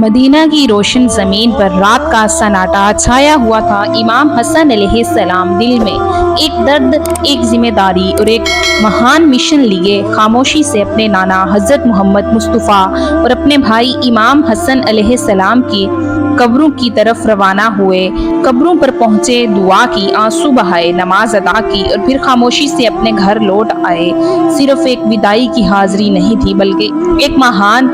Medina की रोशन जमीन पर रात का सन्नाटा छाया हुआ था। इमाम हसन अलैहिस्सलाम दिल में एक दर्द, एक जिम्मेदारी और एक महान मिशन लिए खामोशी से अपने नाना हजरत मोहम्मद मुस्तफ़ा और अपने भाई इमाम हसन अलैहिस्सलाम की कब्रों की तरफ रवाना हुए। कब्रों पर पहुंचे, दुआ की, आंसू बहाए, नमाज अदा की और फिर खामोशी से अपने घर लौट आए। सिर्फ एक विदाई की हाजिरी नहीं थी, बल्कि एक महान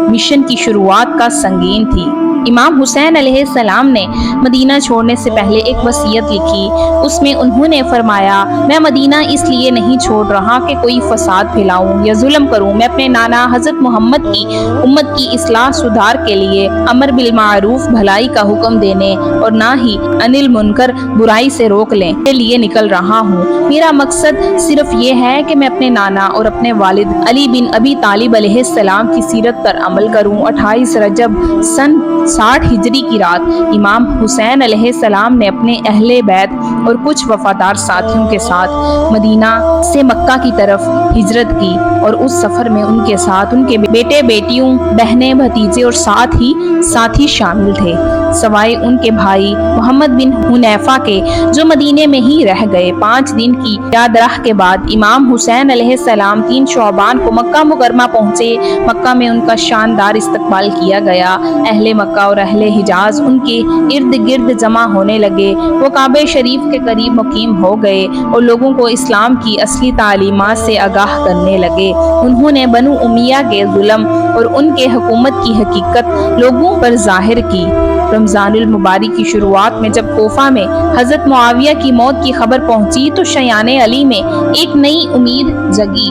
मिशन की शुरुआत का संगीन थी। इमाम हुसैन अलैहिस्सलाम ने मदीना छोड़ने से पहले एक वसीयत लिखी। उसमें उन्होंने फरमाया, मैं मदीना इसलिए नहीं छोड़ रहा कि कोई फसाद फैलाऊं या जुल्म करूं। मैं अपने नाना हजरत मोहम्मद की उम्मत की इस्लाह सुधार के लिए अमर बिल मारूफ भलाई का हुक्म देने और ना ही अनिल मुनकर बुराई से रोक लें के लिए निकल रहा हूँ। मेरा मकसद सिर्फ ये है कि मैं अपने नाना और अपने वालिद अली बिन अबी तालिब अलैहिस्सलाम की सीरत पर अमल करूँ। 28 रजब सन 60 हिजरी की रात इमाम हुसैन अलैहिस्सलाम ने अपने अहले बैत और कुछ वफादार साथियों के साथ मदीना से मक्का की तरफ हिजरत की और उस सफर में उनके साथ उनके बेटे बेटियों, बहनें, भतीजे और साथ ही साथी शामिल थे, सवाए उनके भाई मोहम्मद बिन हुनैफा के जो मदीने में ही रह गए। 5 दिन की यादराह के बाद इमाम हुसैन अलैहिस्सलाम 3 शौबान को मक्का मुकरमा पहुंचे। मक्का में उनका शानदार इस्तकबाल किया गया। अहले मक्का और अहले हिजाज उनके इर्द गिर्द जमा होने लगे। वो काबे शरीफ के करीब मुकीम हो गए और लोगों को इस्लाम की असली तालीमात से आगाह करने लगे। उन्होंने बनु उमैया के जुल्म और उनके हुकूमत की हकीकत लोगों पर जाहिर की। रमजानुल मुबारक की शुरुआत में जब कोफा में हजरत मुआविया की मौत की खबर पहुंची तो शयाने अली में एक नई उम्मीद जगी।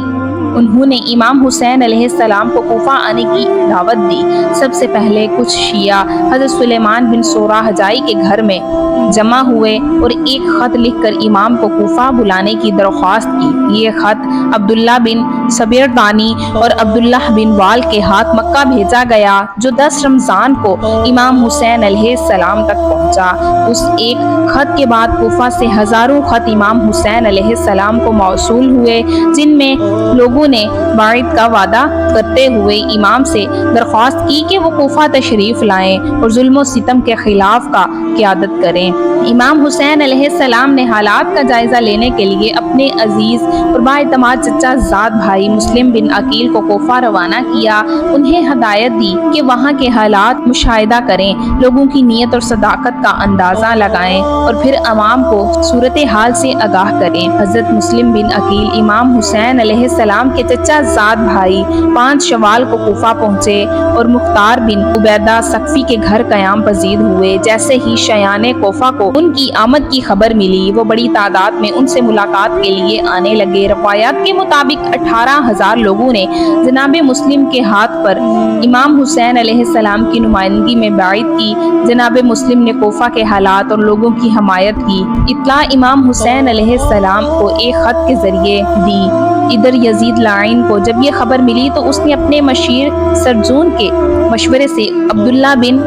उन्होंने इमाम हुसैन अलैहिस्सलाम को कोफा आने की दावत दी। सबसे पहले कुछ शिया हजरत सुलेमान बिन सोरा हजाई के घर में जमा हुए और एक खत लिखकर इमाम को कोफा बुलाने की दरख्वास्त की। ये खत अब्दुल्ला बिन सबीरदानी और अब्दुल्ला बिन वाल के हाथ मक्का भेजा गया, जो 10 रमजान को इमाम हुसैन अलैहिस्सलाम तक पहुंचा। उस एक खत के बाद कोफा से हजारों खत इमाम हुसैन अलैहिस्सलाम को मौसूल हुए, जिनमें लोगों ने बाइत का वादा करते हुए इमाम से दरख्वास्त की कि वो कोफा तशरीफ लाएं और जुल्म सितम के खिलाफ का क़यादत करें। इमाम हुसैन अलैहिस्सलाम ने हालात का जायजा लेने के लिए अपने अजीज और बाएतमाद चचा ज़ाद भाई मुस्लिम बिन अकील को कोफा रवाना किया। उन्हें हदायत दी कि वहाँ के हालात मुशाहिदा करें, लोगों की नीयत और सदाकत का अंदाज़ा लगाएं और फिर अवाम को सूरत हाल से आगाह करें। हजरत मुस्लिम बिन अकील इमाम हुसैन अलैहिस्सलाम के चचा ज़ाद भाई 5 शवाल को कोफा पहुँचे और मुख्तार बिन उबैदा सकफी के घर क़याम पजीर हुए। जैसे ही शयाने कोफा को उनकी आमद की खबर मिली, वो बड़ी तादाद में उनसे मुलाकात के लिए आने लगे। रवायात के मुताबिक 18,000 लोगों ने जनाबे मुस्लिम के हाथ पर इमाम हुसैन अलैहिस्सलाम की नुमाइंदगी में बैत की। जनाबे मुस्लिम ने कोफा के हालात और लोगों की हमायत की इत्तला इमाम हुसैन अलैहिस्सलाम को एक खत के जरिए दी। इधर यजीद लाइन को जब ये खबर मिली तो उसने अपने मशीर सरजून के मशवरे से अब्दुल्ला बिन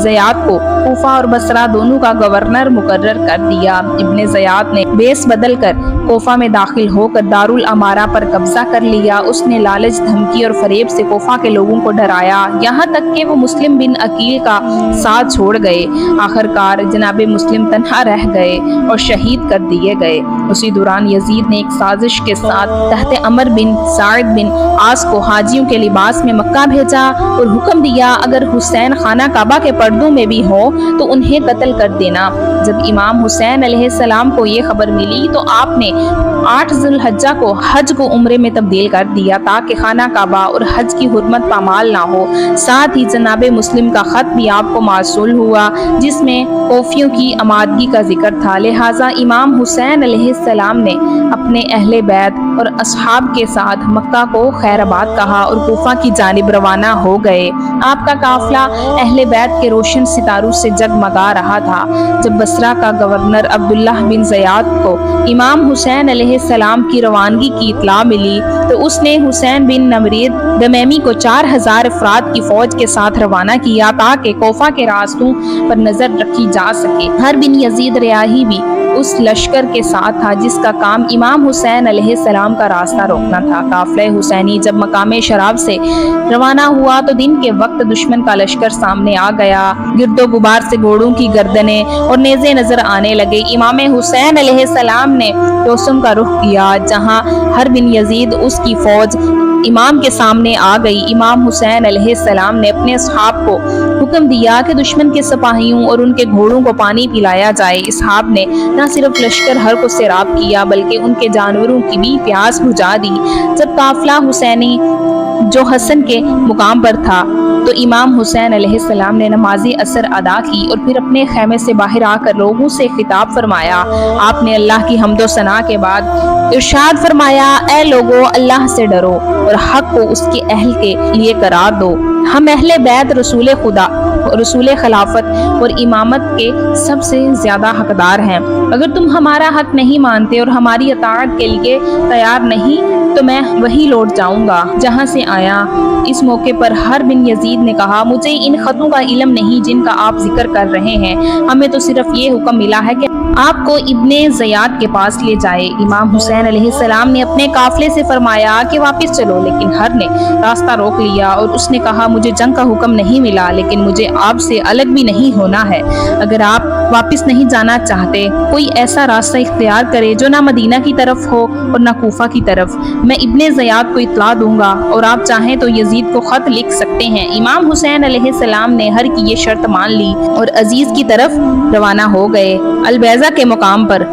ज़याद को कोफा और बसरा दोनों का गवर्नर मुकर्रर कर दिया। इब्ने ज़याद ने बेस बदल कर कोफा में दाखिल होकर दारुल अमारा पर कब्जा कर लिया। उसने लालच, धमकी और फरेब से कोफा के लोगों को डराया, यहाँ तक कि वो मुस्लिम बिन अकील का साथ छोड़ गए। आखिरकार जनाबे मुस्लिम तन्हा रह गए और शहीद कर दिए गए। उसी दौरान यजीद ने एक साजिश के साथ तहत अमर बिन साइद बिन आस को हाजियों के लिबास में मक्का भेजा और हुक्म दिया, अगर हुसैन खाना काबा के पर्दों में भी हो तो उन्हें कत्ल कर देना। जब इमाम हुसैन अलैहिस्सलाम को ये खबर मिली तो आपने 8 ज़ुल्हज्जा को हज को उम्रे में तब्दील कर दिया ताकि खाना काबा और हज की हुर्मत पामाल ना हो। साथ ही जनाबे मुस्लिम का खत भी आपको मासूल हुआ, जिसमें कोफियों की आमादगी का जिक्र था। लिहाजा इमाम हुसैन अलैहिस्सलाम ने अपने अहले बैत और असहाब के साथ मक्का को खैराबाद कहा और कोफा की जानिब रवाना हो गए। आपका काफिला अहले बैत के रोशन सितारों से जगमगा रहा था। जब बसरा का गवर्नर अब्दुल्ला बिन ज़याद को इमाम हुसैन अलैहिस्सलाम की रवानगी की इत्तला मिली तो उसने हुसैन बिन नमरीद दमैमी को 4,000 अफराद की फौज के साथ रवाना किया ताकि कोफा के रास्तों पर नजर रखी जा सके। हर बिन यजीद रियाही भी उस लश्कर के साथ था जिसका काम इमाम हुसैन अलैहिस्सलाम का रास्ता रोकना था। काफिला हुसैनी जब मकाम शराब से रवाना हुआ तो दिन के वक्त दुश्मन का लश्कर सामने आ गया। गिरदो गुबार से घोड़ों की गर्दनें और नेज़े नजर आने लगे। इमाम हुसैन अलैहिस्सलाम ने तोसम का रुख किया, जहां हर बिन यजीद उसकी फौज इमाम के सामने आ गई। इमाम हुसैन अलैहिस्सलाम ने अपने असहाब को हुक्म दिया कि दुश्मन के सिपाहियों और उनके घोड़ों को पानी पिलाया जाए। असहाब ने न सिर्फ लश्कर हर को सैराब किया बल्कि उनके जानवरों की भी प्यास बुझा दी। जब काफिला हुसैनी जो हसन के मुकाम पर था तो इमाम हुसैन अलैहिस्सलाम ने नमाज़े असर अदा की और फिर अपने खैमे से बाहर आकर लोगों से खिताब फरमाया। आपने अल्लाह की हम्दो सना के बाद इरशाद फरमाया, ए लोगो, अल्लाह से डरो और हक को उसके अहल के लिए करार दो। हम अहले बैत रसूल खुदा, रसूल खिलाफत और इमामत के सबसे ज्यादा हकदार हैं। अगर तुम हमारा हक नहीं मानते और हमारी अताअत के लिए तैयार नहीं तो मैं वही लौट जाऊंगा जहां से आया। इस मौके पर हर बिन यजीद ने कहा, मुझे इन खतों का इल्म नहीं जिनका आप जिक्र कर रहे हैं। हमें तो सिर्फ ये हुक्म मिला है कि आपको इब्ने ज़ियाद के पास ले जाए। इमाम हुसैन अलैहिस्सलाम ने अपने काफिले से फरमाया कि वापस चलो, लेकिन हर ने रास्ता रोक लिया और उसने कहा, मुझे जंग का हुक्म नहीं मिला, लेकिन मुझे आपसे अलग भी नहीं होना है। अगर आप वापस नहीं जाना चाहते, कोई ऐसा रास्ता इख्तियार करे जो ना मदीना की तरफ हो और ना कूफा की तरफ। मैं इब्ने ज़ियाद को इत्तला दूंगा और आप चाहें तो यजीद को खत लिख सकते हैं। इमाम हुसैन अलैहिस्सलाम ने हर की ये शर्त मान ली और अजीज की तरफ रवाना हो गए। अलबैजा के मुकाम पर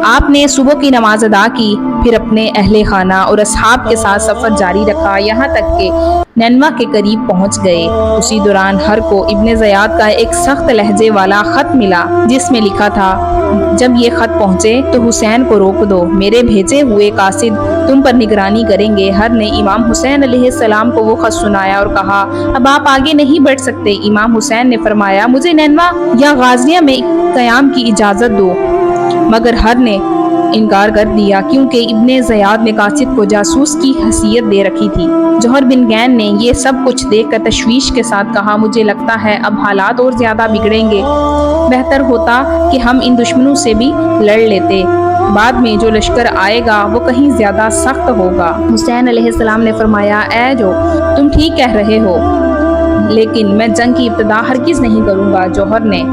आपने सुबह की नमाज अदा की, फिर अपने अहले खाना और असहाब के साथ सफर जारी रखा, यहाँ तक कि नैनवा के करीब पहुंच गए। उसी दौरान हर को इब्ने ज़ियाद का एक सख्त लहजे वाला खत मिला जिसमें लिखा था, जब ये खत पहुंचे तो हुसैन को रोक दो, मेरे भेजे हुए कासिद तुम पर निगरानी करेंगे। हर ने इमाम हुसैन अलैहिस्सलाम को वो खत सुनाया और कहा, अब आप आगे नहीं बढ़ सकते। इमाम हुसैन ने फरमाया, मुझे नैनवा या गाजिया में क़याम की इजाज़त दो, मगर हर ने इनकार कर दिया क्योंकि इब्ने ज़ियाद ने कासिद को जासूस की हैसियत दे रखी थी। जौहर बिन गैन ने ये सब कुछ देखकर तशवीश के साथ कहा, मुझे लगता है अब हालात और ज़्यादा बिगड़ेंगे, बेहतर होता कि हम इन दुश्मनों से भी लड़ लेते, बाद में जो लश्कर आएगा वो कहीं ज़्यादा सख्त होगा। हुसैन अलैहिस्सलाम ने फरमाया, ऐ जो, तुम ठीक कह रहे हो, लेकिन मैं जंग की इब्तिदा हरगिज़ नहीं करूँगा। जौहर ने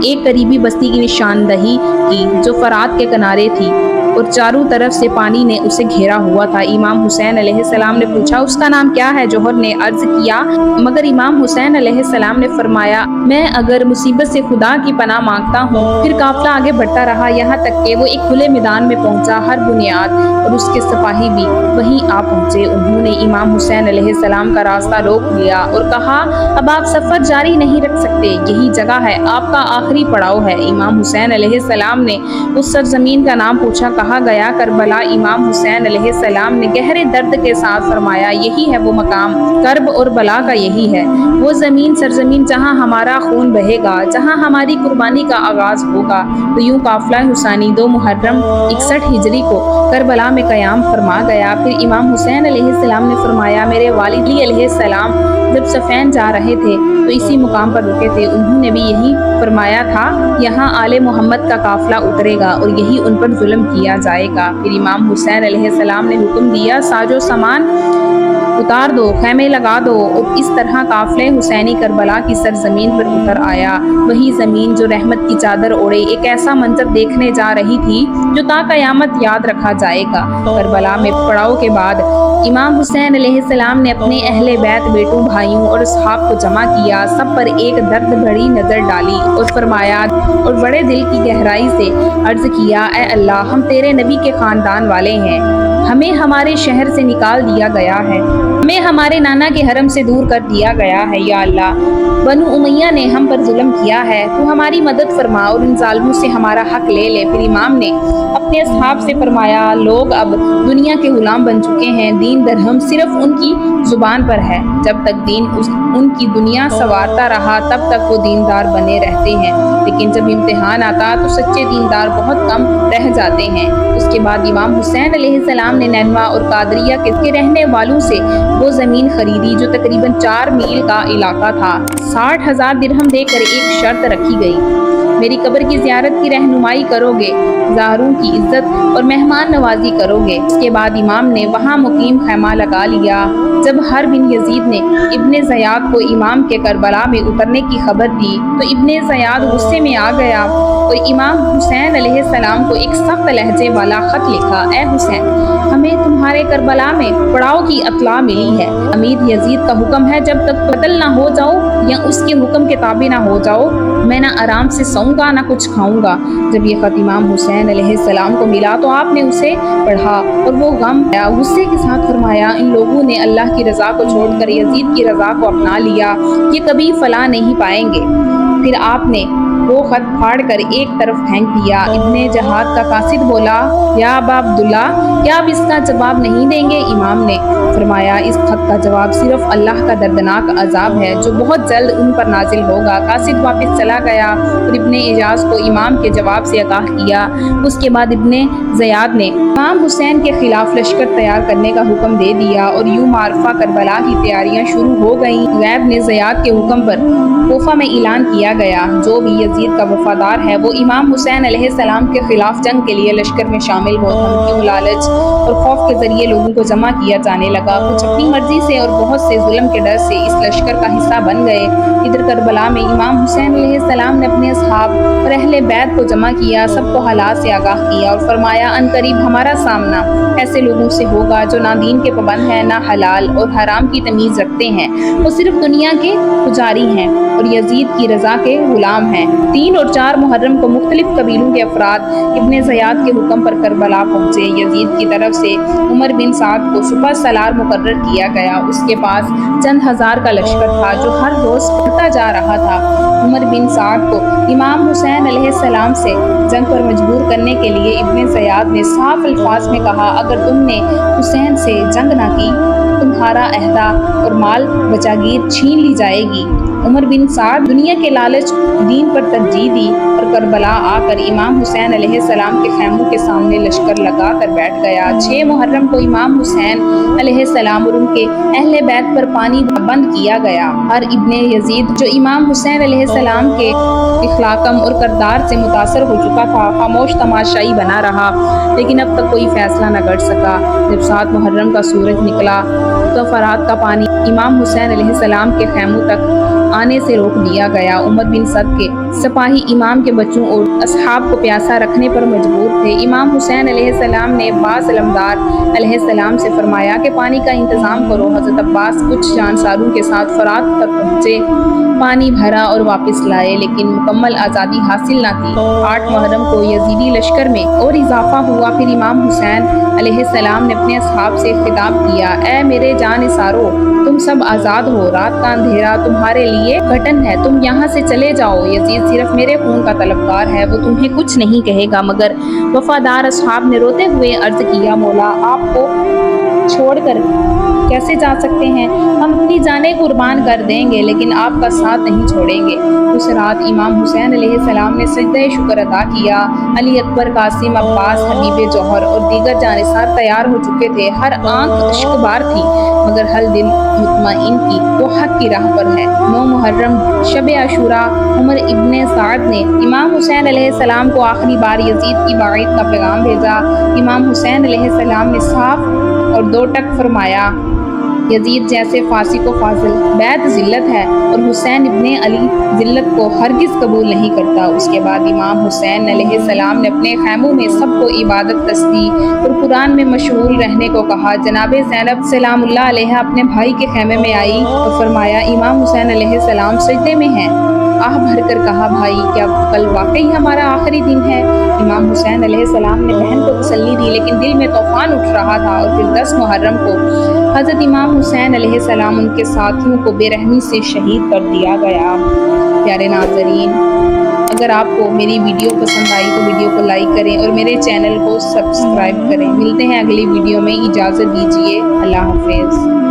एक करीबी बस्ती की निशानदही की जो फरात के किनारे थी और चारों तरफ से पानी ने उसे घेरा हुआ था। इमाम हुसैन अलैहिस्सलाम ने पूछा, उसका नाम क्या है? जौहर ने अर्ज किया, मगर इमाम हुसैन अलैहिस्सलाम ने फरमाया, मैं अगर मुसीबत से खुदा की पनाह मांगता हूँ। फिर काफिला आगे बढ़ता रहा, यहाँ तक कि वो एक खुले मैदान में पहुंचा। हर बुनियाद और उसके सिपाही भी वहीं आ पहुंचे। उन्होंने इमाम हुसैन अलैहिस्सलाम का रास्ता रोक लिया और कहा, अब आप सफर जारी नहीं रख सकते, यही जगह है, आपका आखिरी पड़ाव है। इमाम हुसैन अलैहिस्सलाम ने उस सरजमीन का नाम पूछा, कहा गया करबला। इमाम हुसैन अलैहिस्सलाम ने गहरे दर्द के साथ फरमाया, यही है वो मकाम, कर्ब और बला का यही है वो जमीन, सरजमीन जहाँ हमारा खून बहेगा, जहाँ हमारी कुर्बानी का आगाज होगा। तो यूं काफिला हुसैनी 2 मुहर्रम 61 हिजरी को करबला में क़याम फरमा गया। फिर इमाम हुसैन अलैहिस्सलाम ने फरमाया, मेरे वालिद अली अलैहिस्सलाम जब सफ़ैन जा रहे थे तो इसी मुकाम पर रुके थे, उन्होंने भी यही फरमाया था, यहाँ आले मोहम्मद का काफिला उतरेगा और यही उन पर जुल्म किया जाएगा। फिर इमाम हुसैन अलैहिस्सलाम ने हुक्म दिया, साजो सामान उतार दो, खैमे लगा दो, और इस तरह काफिले हुसैनी करबला की सरजमीन पर उतर आया। वही जमीन जो रहमत की चादर ओढ़े एक ऐसा मंजर देखने जा रही थी जो ता कयामत याद रखा जाएगा। करबला में पड़ाव के बाद इमाम हुसैन अलैहिस्सलाम ने अपने अहले बैत, बेटों, भाइयों और असहाब को जमा किया, सब पर एक दर्द भरी नजर डाली और फरमाया और बड़े दिल की गहराई से अर्ज किया, ए अल्लाह, हम तेरे नबी के खानदान वाले हैं, हमें हमारे शहर से निकाल दिया गया है, हमें हमारे नाना के हरम से दूर कर दिया गया है। या अल्लाह, बनु उमैया ने हम पर जुल्म किया है, तू हमारी मदद फरमा और इन जालिमों से हमारा हक ले ले। फिर इमाम ने अपने असहाब से फरमाया, लोग अब दुनिया के गुलाम बन चुके हैं, दीन दरहम सिर्फ उनकी जुबान पर है, जब तक दीन उनकी दुनिया संवारता रहा तब तक वो दीनदार बने रहते हैं, लेकिन जब इम्तिहान आता तो सच्चे दीनदार बहुत कम रह जाते हैं। उसके बाद इमाम हुसैन अलैहिस्सलाम अलैहिस्सलाम ने नैनवा और कादरिया के रहने वालों से वो ज़मीन खरीदी जो तकरीबन 4 मील का इलाका था। 60,000 दिरहम देकर एक शर्त रखी गई, मेरी कब्र की ज़ियारत की रहनुमाई करोगे, ज़ाहरों की इज्जत और मेहमान नवाजी करोगे। इसके बाद इमाम ने वहाँ मुकीम खैमा लगा लिया। जब हर बिन यजीद ने इब्ने ज़याद को इमाम के करबला में उतरने की खबर दी तो इब्ने ज़याद गुस्से में आ गया और इमाम हुसैन अलैहिस्सलाम को एक सख्त लहजे वाला ख़त लिखा। ए हुसैन, हमें तुम्हारे करबला में पड़ाव की अतला मिली है। अमीर यजीद का हुक्म है, जब तक कत्ल ना हो जाओ या उसके हुक्म के ताबे ना हो जाओ, मैं ना आराम से सोऊंगा ना कुछ खाऊंगा। जब ये खत इमाम हुसैन अलैहिस्सलाम को मिला तो आपने उसे पढ़ा और वो गम गुस्से के साथ फरमाया, इन लोगों ने अल्लाह की रज़ा को छोड़कर यजीद की रज़ा को अपना लिया, ये कभी फला नहीं पाएंगे। फिर आपने वो खत फाड़ कर एक तरफ फेंक दिया। इब्ने जहाद का कासिद बोला, या अबा अब्दुल्ला, क्या आप इसका जवाब नहीं देंगे? इमाम ने फरमाया, इस खत का जवाब सिर्फ अल्लाह का दर्दनाक अजाब है जो बहुत जल्द उन पर नाजिल होगा। कासिद वापस चला गया और इब्ने इजाज को इमाम के जवाब से आगाह किया। उसके बाद इब्ने ज़याद ने इमाम हुसैन के खिलाफ लश्कर तैयार करने का हुक्म दे दिया और यूं मारफा करबला की तैयारियां शुरू हो गईं। गैब ने ज़याद के हुक्म पर कोफा में ऐलान किया गया, जो भी यजीद का वफादार है वो इमाम हुसैन अलैहिस्सलाम के खिलाफ जंग के लिए लश्कर में शामिल हो। धमकी, लालच और खौफ के जरिए लोगों को जमा किया जाने लगा। कुछ अपनी मर्जी से और बहुत से जुल्म के डर से इस लश्कर का हिस्सा बन गए। इधर करबला में इमाम हुसैन अलैहिस्सलाम ने अपने असहाब और अहले बैत को जमा किया, सबको हालात से आगाह किया और फरमाया, अनकरीब हमारा सामना ऐसे लोगों से होगा जो ना दीन के पाबंद हैं, ना हलाल और हराम की तमीज़ रखते हैं, वो सिर्फ दुनिया के पुजारी हैं और यजीद की रज़ा के गुलाम हैं। 3 और 4 मुहर्रम को मुख्तलिफ कबीलों के अफराद इब्ने ज़याद के हुक्म पर करबला पहुँचे। यजीद की तरफ से उमर बिन साद को सुपर सलार मुकर्रर किया गया। उसके पास चंद हज़ार का लश्कर था जो हर रोज़ बढ़ता जा रहा था। उमर बिन साद को इमाम हुसैन अलैहिस्सलाम से जंग पर मजबूर करने के लिए इब्ने ज़याद ने साफ अल्फाज में कहा, अगर तुमने हुसैन से जंग ना की, तुम्हारा अहदा और माल बचागीर छीन ली जाएगी। उमर बिन साद दुनिया के लालच दीन पर तरजीह दी और करबला आकर इमाम हुसैन अलैहिस्सलाम के खैमों के सामने लश्कर लगा कर बैठ गया। 6 मुहर्रम को इमाम हुसैन अलैहिस्सलाम और उनके अहले बैत पर पानी बंद किया गया। हर इब्ने यजीद जो इमाम हुसैन अलैहिस्सलाम के इखलाकम और करदार से मुतासर हो चुका था, खामोश तमाशाई बना रहा, लेकिन अब तक कोई फैसला न कर सका। जब 7 मुहर्रम का सूरज निकला तो फरात का पानी इमाम हुसैन अलैहिस्सलाम के खैमों तक आने से रोक दिया गया। उमर बिन सद के सिपाही इमाम के बच्चों और असहाब को प्यासा रखने पर मजबूर थे। इमाम हुसैन अलैहिस्सलाम ने अब्बास अलमदार अलैहिस्सलाम से फरमाया कि पानी का इंतज़ाम करो। हज़रत अब्बास कुछ जानसारों के साथ फरात तक पहुँचे, पानी भरा और वापस लाए, लेकिन मुकम्मल आज़ादी हासिल न थी। 8 मुहर्रम को यजीदी लश्कर में और इजाफा हुआ। फिर इमाम हुसैन अलैहिस्सलाम ने अपने असहाब से खिताब किया, ए मेरे जानिसारो, तुम सब आज़ाद हो, रात का अंधेरा तुम्हारे लिए घटन है, तुम यहाँ से चले जाओ। यजीद सिर्फ मेरे खून का तलबगार है, वो तुम्हें कुछ नहीं कहेगा। मगर वफादार असहाब ने रोते हुए अर्ज किया, मौला आपको छोड़कर कैसे जा सकते हैं? हम अपनी जानें कुर्बान कर देंगे लेकिन आपका साथ नहीं छोड़ेंगे। उस रात इमाम हुसैन अलैहिस्सलाम ने सजदे शुक्र अदा किया। अली अकबर, कासिम, अब्बास, हबीब जौहर और दीगर जानिसार तैयार हो चुके थे। हर आंख अश्कबार थी मगर हर दिल मुतमईन थी, वो हक की राह पर है। 9 मुहर्रम शब आशूरा उमर इब्ने साद ने इमाम हुसैन अलैहिस्सलाम को आखिरी बार यजीद की बाइत का पैगाम भेजा। इमाम हुसैन अलैहिस्सलाम ने साफ और 2 टक फरमाया, यजीद जैसे फासी को फाजिल बैत जिल्लत है और हुसैन इब्ने अली जिल्लत को हरगिज़ कबूल नहीं करता। उसके बाद इमाम हुसैन अलैहिस्सलाम ने अपने खैमों में सबको इबादत, तस्बीह और कुरान में मशगूल रहने को कहा। जनाब ज़ैनब सलामुल्लाह अलैहा अपने भाई के खैमे में आई और फरमाया, इमाम हुसैन अलैहिस्सलाम सजदे में हैं। आह भरकर कहा, भाई क्या कल वाकई हमारा आखिरी दिन है? इमाम हुसैन अलैहिस्सलाम ने बहन को तसल्ली दी लेकिन दिल में तूफान उठ रहा था। और फिर 10 मुहर्रम को हज़रत इमाम हुसैन अलैहिस्सलाम उनके साथियों को बेरहमी से शहीद कर दिया गया। प्यारे नाज़रीन, अगर आपको मेरी वीडियो पसंद आई तो वीडियो को लाइक करें और मेरे चैनल को सब्सक्राइब करें। मिलते हैं अगली वीडियो में, इजाज़त दीजिए, अल्लाह हाफ़िज़।